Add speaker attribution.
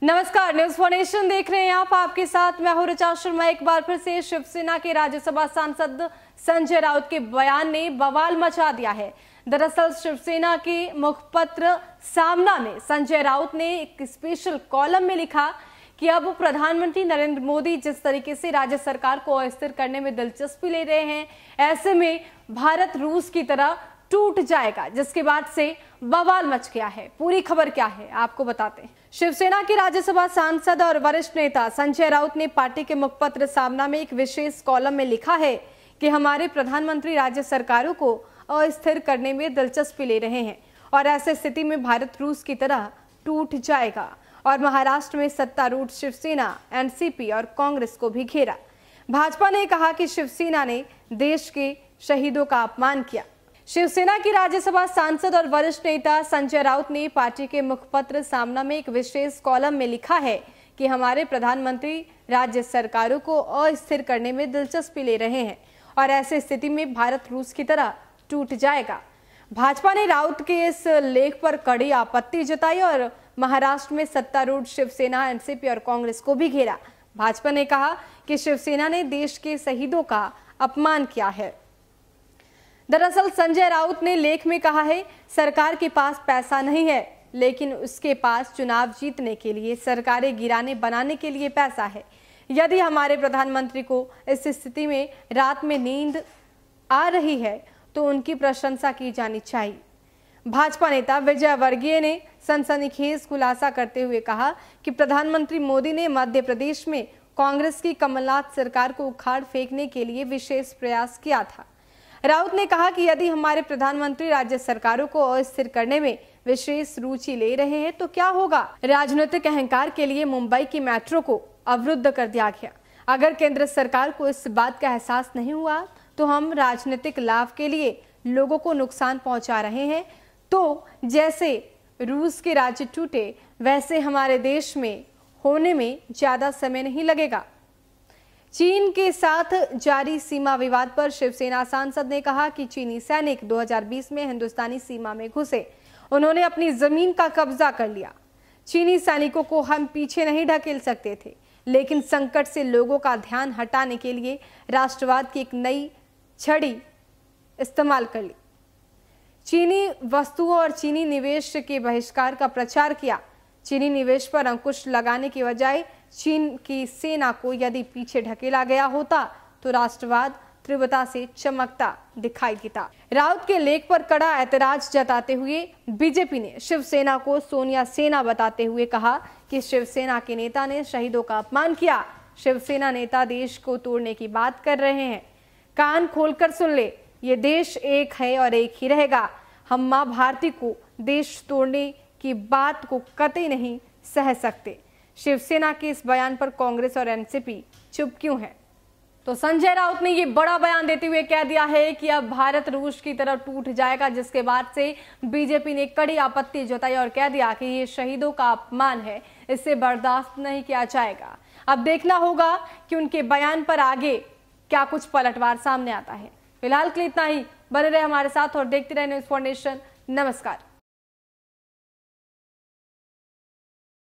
Speaker 1: नमस्कार, news for nation देख रहे हैं आप। आपके साथ मैं हूं ऋचा शर्मा। एक बार फिर से शिवसेना के राज्यसभा सांसद संजय राउत के बयान ने बवाल मचा दिया है। दरअसल शिवसेना के मुखपत्र सामना में संजय राउत ने एक स्पेशल कॉलम में लिखा कि अब प्रधानमंत्री नरेंद्र मोदी जिस तरीके से राज्य सरकार को अस्थिर करने में दिलचस्पी ले रहे हैं, ऐसे में भारत रूस की तरह टूट जाएगा, जिसके बाद से बवाल मच गया है। पूरी खबर क्या है आपको बताते हैं। शिवसेना के राज्यसभा सांसद और वरिष्ठ नेता संजय राउत ने पार्टी के मुखपत्र सामना में एक विशेष कॉलम में लिखा है कि हमारे प्रधानमंत्री राज्य सरकारों को अस्थिर करने में दिलचस्पी ले रहे हैं और ऐसे स्थिति में भारत रूस की तरह टूट जाएगा। और महाराष्ट्र में सत्तारूढ़ शिवसेना, एनसीपी और कांग्रेस को भी घेरा। भाजपा ने कहा कि शिवसेना ने देश के शहीदों का अपमान किया। शिवसेना की राज्यसभा सांसद और वरिष्ठ नेता संजय राउत ने पार्टी के मुखपत्र सामना में एक विशेष कॉलम में लिखा है कि हमारे प्रधानमंत्री राज्य सरकारों को अस्थिर करने में दिलचस्पी ले रहे हैं और ऐसे स्थिति में भारत रूस की तरह टूट जाएगा। भाजपा ने राउत के इस लेख पर कड़ी आपत्ति जताई और महाराष्ट्र में सत्तारूढ़ शिवसेना, एनसीपी और कांग्रेस को भी घेरा। भाजपा ने कहा कि शिवसेना ने देश के शहीदों का अपमान किया है। दरअसल संजय राउत ने लेख में कहा है, सरकार के पास पैसा नहीं है, लेकिन उसके पास चुनाव जीतने के लिए, सरकारें गिराने बनाने के लिए पैसा है। यदि हमारे प्रधानमंत्री को इस स्थिति में रात में नींद आ रही है तो उनकी प्रशंसा की जानी चाहिए। भाजपा नेता विजय वर्गीय ने सनसनीखेज खुलासा करते हुए कहा कि प्रधानमंत्री मोदी ने मध्य प्रदेश में कांग्रेस की कमलनाथ सरकार को उखाड़ फेंकने के लिए विशेष प्रयास किया था। राउत ने कहा कि यदि हमारे प्रधानमंत्री राज्य सरकारों को अस्थिर करने में विशेष रुचि ले रहे हैं तो क्या होगा। राजनीतिक अहंकार के लिए मुंबई की मेट्रो को अवरुद्ध कर दिया गया। अगर केंद्र सरकार को इस बात का एहसास नहीं हुआ तो हम राजनीतिक लाभ के लिए लोगों को नुकसान पहुंचा रहे हैं, तो जैसे रूस के राज्य टूटे वैसे हमारे देश में होने में ज्यादा समय नहीं लगेगा। चीन के साथ जारी सीमा विवाद पर शिवसेना सांसद ने कहा कि चीनी सैनिक 2020 में हिंदुस्तानी सीमा में घुसे, उन्होंने अपनी जमीन का कब्जा कर लिया। चीनी सैनिकों को हम पीछे नहीं ढकेल सकते थे, लेकिन संकट से लोगों का ध्यान हटाने के लिए राष्ट्रवाद की एक नई छड़ी इस्तेमाल कर ली। चीनी वस्तुओं और चीनी निवेश के बहिष्कार का प्रचार किया। चीनी निवेश पर अंकुश लगाने की बजाय चीन की सेना को यदि पीछे ढकेला गया होता तो राष्ट्रवाद तीव्रता से चमकता दिखाई देता। राउत के लेख पर कड़ा ऐतराज जताते हुए बीजेपी ने शिवसेना को सोनिया सेना बताते हुए कहा कि शिवसेना के नेता ने शहीदों का अपमान किया। शिवसेना नेता देश को तोड़ने की बात कर रहे हैं। कान खोलकर सुन ले, ये देश एक है और एक ही रहेगा। हम मां भारती को देश तोड़ने की बात को कतई नहीं सह सकते। शिवसेना के इस बयान पर कांग्रेस और एनसीपी चुप क्यों है? तो संजय राउत ने ये बड़ा बयान देते हुए कह दिया है कि अब भारत रूस की तरह टूट जाएगा, जिसके बाद से बीजेपी ने कड़ी आपत्ति जताई और कह दिया कि ये शहीदों का अपमान है, इसे बर्दाश्त नहीं किया जाएगा। अब देखना होगा कि उनके बयान पर आगे क्या कुछ पलटवार सामने आता है। फिलहाल के लिए इतना ही। बने रहे हमारे साथ और देखते रहे न्यूज फॉर नेशन। नमस्कार।